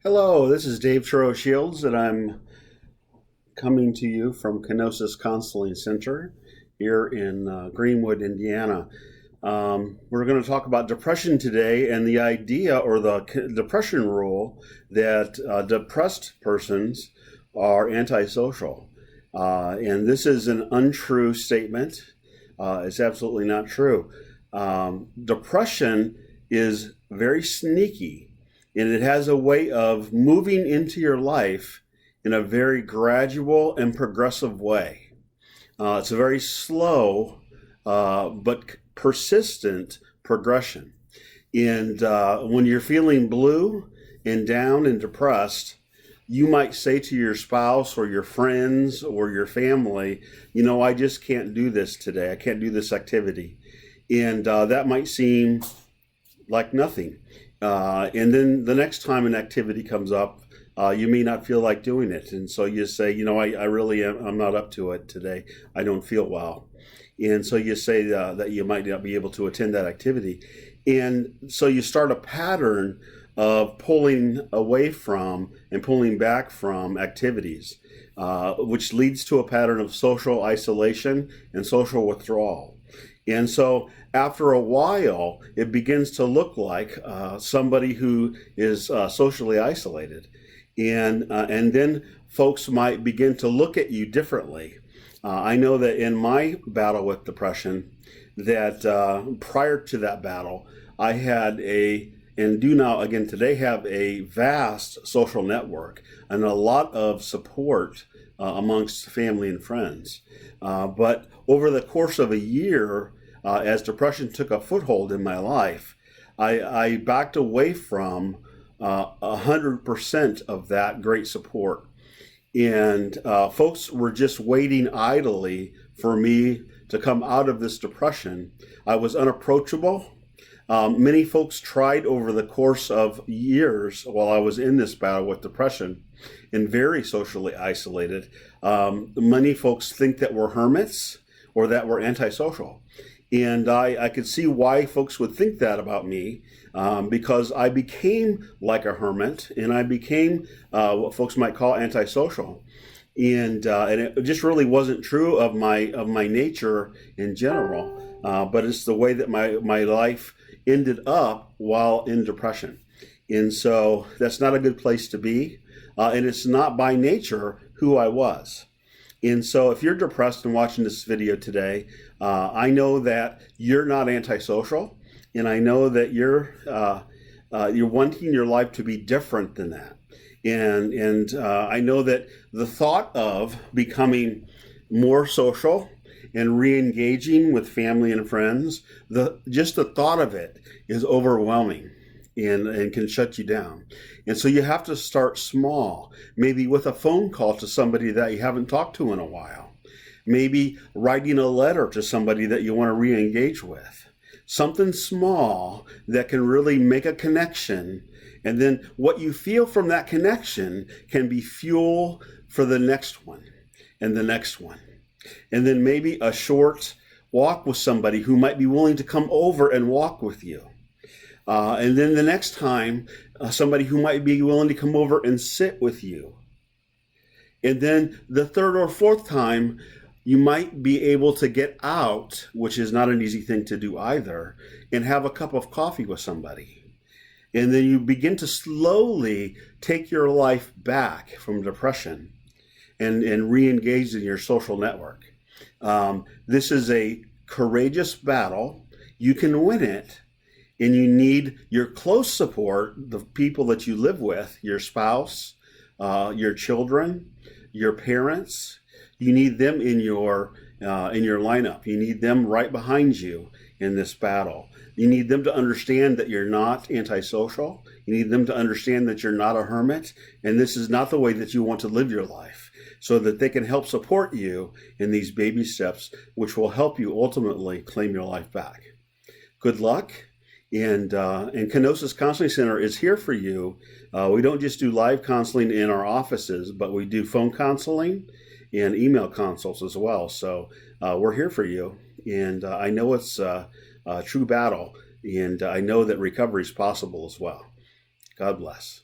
Hello, this is Dave Turo-Shields, and I'm coming to you from Kenosis Counseling Center here in Greenwood, Indiana. We're going to talk about depression today and the idea or the depression rule that depressed persons are antisocial. And this is an untrue statement. It's absolutely not true. Depression is very sneaky. And it has a way of moving into your life in a very gradual and progressive way. It's a very slow but persistent progression. And when you're feeling blue and down and depressed, you might say to your spouse or your friends or your family, I just can't do this today. I can't do this activity. And that might seem like nothing. And then the next time an activity comes up, you may not feel like doing it. And so you say, I really am, I'm not up to it today. I don't feel well. And so you say that you might not be able to attend that activity. And so you start a pattern of pulling away from and pulling back from activities, which leads to a pattern of social isolation and social withdrawal. And so after a while, it begins to look like somebody who is socially isolated. And then folks might begin to look at you differently. I know that in my battle with depression, that prior to that battle, I had and do now again today have a vast social network and a lot of support amongst family and friends. But over the course of a year, as depression took a foothold in my life, I backed away from 100% of that great support. And folks were just waiting idly for me to come out of this depression. I was unapproachable. Many folks tried over the course of years while I was in this battle with depression and very socially isolated. Many folks think that we're hermits or that we're antisocial. And I could see why folks would think that about me, because I became like a hermit and I became what folks might call antisocial. And it just really wasn't true of my nature in general, but it's the way that my life ended up while in depression. And so that's not a good place to be, and it's not by nature who I was. And so if you're depressed and watching this video today, I know that you're not antisocial, and I know that you're wanting your life to be different than that. And I know that the thought of becoming more social and re-engaging with family and friends, just the thought of it is overwhelming and can shut you down. And so you have to start small, maybe with a phone call to somebody that you haven't talked to in a while, maybe writing a letter to somebody that you want to re-engage with, something small that can really make a connection. And then what you feel from that connection can be fuel for the next one and the next one. And then maybe a short walk with somebody who might be willing to come over and walk with you. And then the next time, somebody who might be willing to come over and sit with you. And then the third or fourth time, you might be able to get out, which is not an easy thing to do either, and have a cup of coffee with somebody. And then you begin to slowly take your life back from depression and re-engage in your social network. This is a courageous battle. You can win it. And you need your close support, the people that you live with, your spouse, your children, your parents. You need them in your lineup. You need them right behind you in this battle. You need them to understand that you're not antisocial. You need them to understand that you're not a hermit, and this is not the way that you want to live your life, so that they can help support you in these baby steps, which will help you ultimately claim your life back. Good luck. And Kenosis Counseling Center is here for you. We don't just do live counseling in our offices, but we do phone counseling and email consults as well. So we're here for you. And I know it's a true battle, and I know that recovery is possible as well. God bless.